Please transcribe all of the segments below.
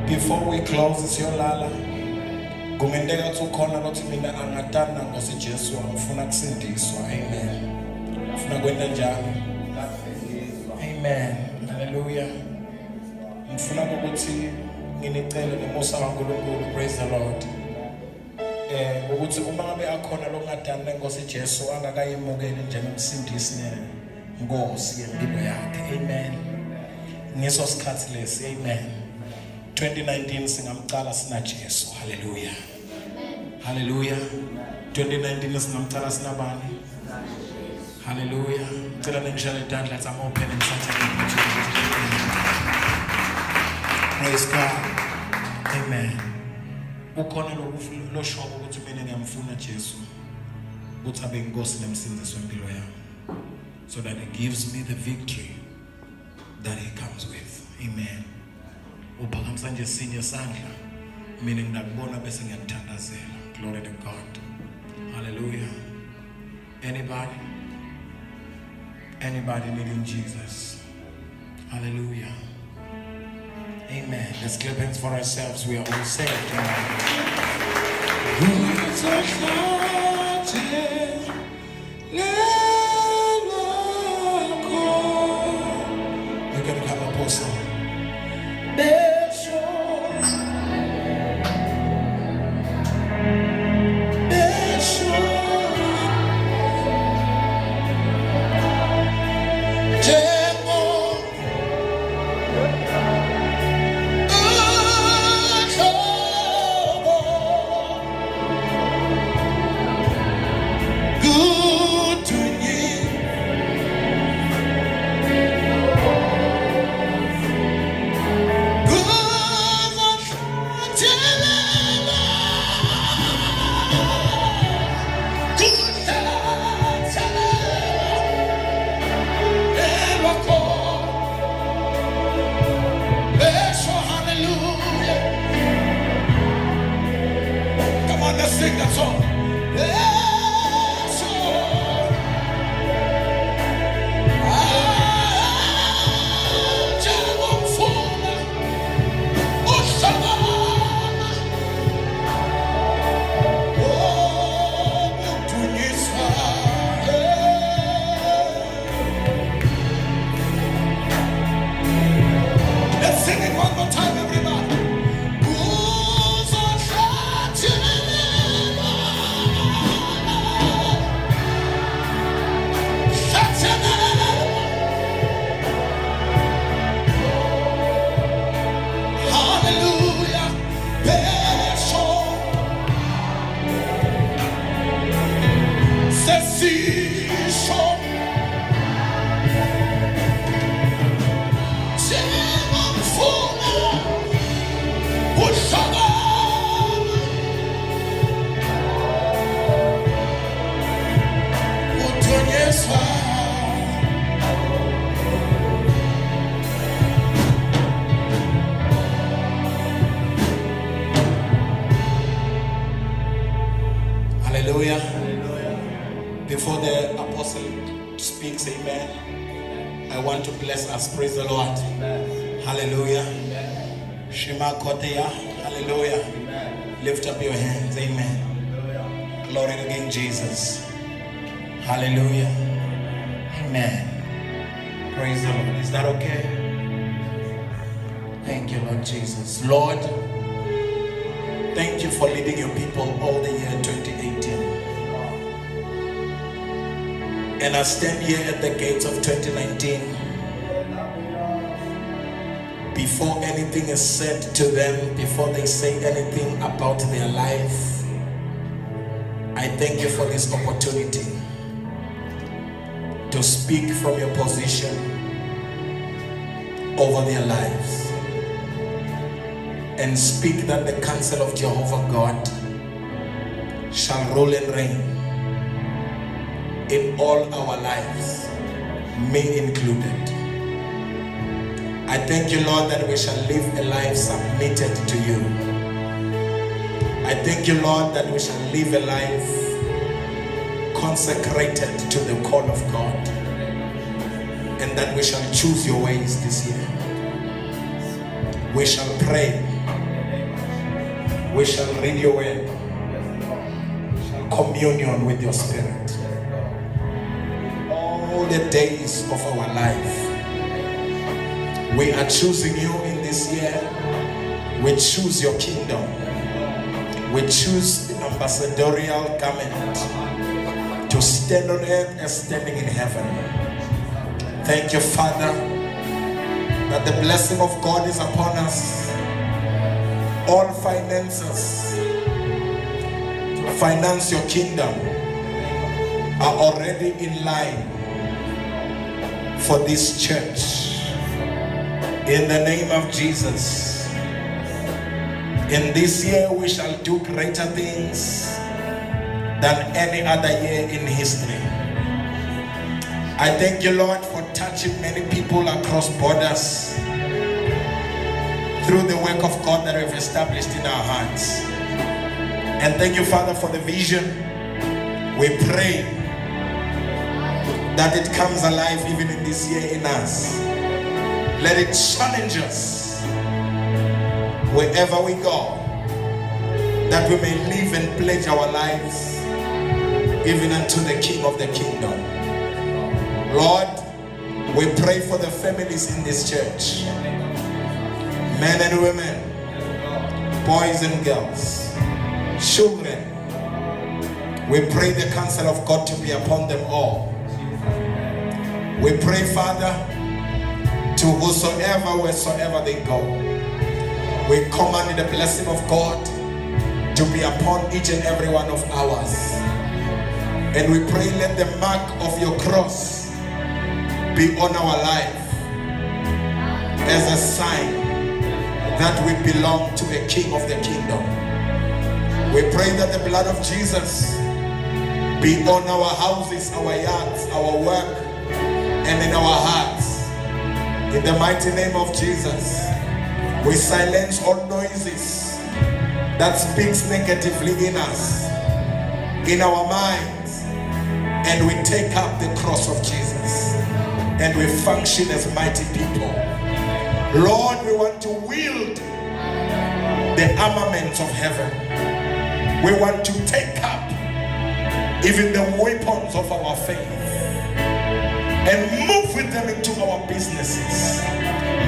Before we close, it's your lala. Kungenteka ukuthi ukhona lothi mina angatanda ngosi Jesu angifuna kusindiswa. Amen. Ngifuna kwenda njani? Amen. Hallelujah. Ngifuna ukuthi nginicele nomusa kaNkulunkulu. Praise the Lord. Ukuthi uma ngabe akhona longatanda ngosi Jesu angakayimukeli njengomsindisi nenkosi yempilo yakhe. Amen. Ngeso sikhathi lesi. Amen. 2019 singamcala sina Jesu. Hallelujah. Hallelujah. 2019 singamcala sina bani? Hallelujah. Cela ningishale idandla let's open and start praise God. Amen. Ukhona lo shobo ukuthi mina ngiyamfuna Jesu ukuthi abe inkosi nemsindisi wempilo yami, so that it gives me the victory that he comes with. Amen. Uphakamisa nje sinye sandla mina ngakubona bese ngiyakuthandazela. Glory to God. Hallelujah. Anybody needing Jesus? Hallelujah. Amen. Let's clap hands for ourselves. We are all saved. You're going to come, Apostle. Sing that song. Let's sing it one more time, everybody. Hallelujah. Before the apostle speaks, amen, I want to bless us. Praise the Lord. Hallelujah. Shema Koteya. Hallelujah. Lift up your hands. Amen. Glory to King Jesus. Hallelujah. Amen. Praise the Lord. Is that okay? Thank you, Lord Jesus. Lord, thank you for leading your people all the year 2018. And I stand here at the gates of 2019. Before anything is said to them, before they say anything about their life, I thank you for this opportunity to speak from your position over their lives and speak that the counsel of Jehovah God shall rule and reign in all our lives, me included. I thank you, Lord, that we shall live a life submitted to you. I thank you, Lord, that we shall live a life consecrated to the call of God, and that we shall choose your ways this year. We shall pray. We shall read your word. We shall communion with your spirit. All the days of our life, we are choosing you in this year. We choose your kingdom. We choose the ambassadorial garment to stand on earth as standing in heaven. Thank you, Father, that the blessing of God is upon us. All finances to finance your kingdom are already in line for this church. In the name of Jesus, in this year we shall do greater things than any other year in history. I thank you, Lord, for touching many people across borders through the work of God that we've established in our hearts. And thank you, Father, for the vision. We pray that it comes alive even in this year in us. Let it challenge us wherever we go, that we may live and pledge our lives even unto the King of the kingdom. Lord, we pray for the families in this church, men and women, boys and girls, children. We pray the counsel of God to be upon them all. We pray, Father, to whosoever, wheresoever they go, we command the blessing of God to be upon each and every one of ours. And we pray, let the mark of your cross be on our life as a sign that we belong to a King of the kingdom. We pray that the blood of Jesus be on our houses, our yards, our work, and in our hearts. In the mighty name of Jesus, we silence all noises that speaks negatively in us, in our minds, and we take up the cross of Jesus and we function as mighty people. Lord, we want to wield the armaments of heaven. We want to take up even the weapons of our faith and move with them into our businesses,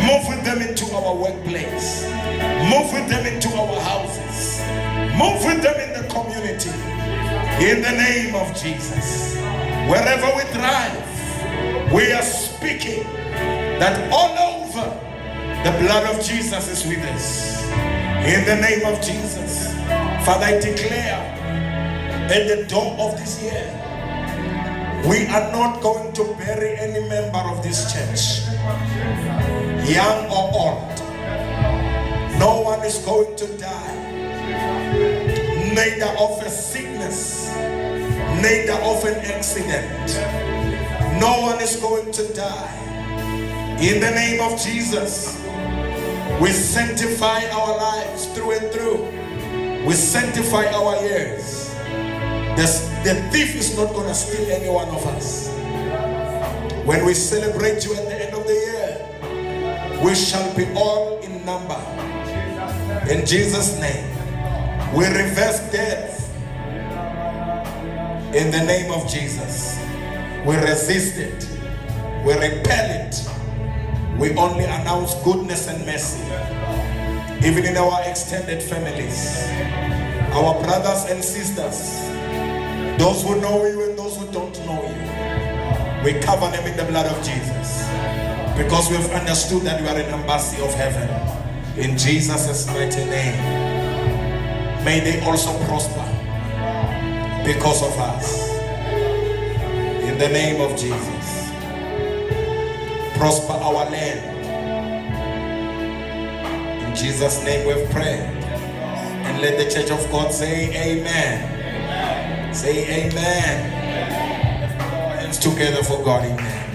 move with them into our workplace, move with them into our houses, move with them in the community. In the name of Jesus, wherever we thrive, we are speaking that all over the blood of Jesus is with us. In the name of Jesus, Father, I declare at the door of this year, we are not going to bury any member of this church, young or old. No one is going to die, neither of a sickness, neither of an accident. No one is going to die. In the name of Jesus, we sanctify our lives through and through. We sanctify our years. The thief is not going to steal any one of us. When we celebrate you at the end of the year, we shall be all in number. In Jesus' name, we reverse death. In the name of Jesus, we resist it. We repel it. We only announce goodness and mercy, even in our extended families, our brothers and sisters, those who know you and those who don't know you. We cover them in the blood of Jesus, because we've understood that you are an embassy of heaven. In Jesus' mighty name, may they also prosper because of us. In the name of Jesus, prosper our land. In Jesus' name we've prayed. And let the church of God say amen. Say amen. hands together for God. Amen.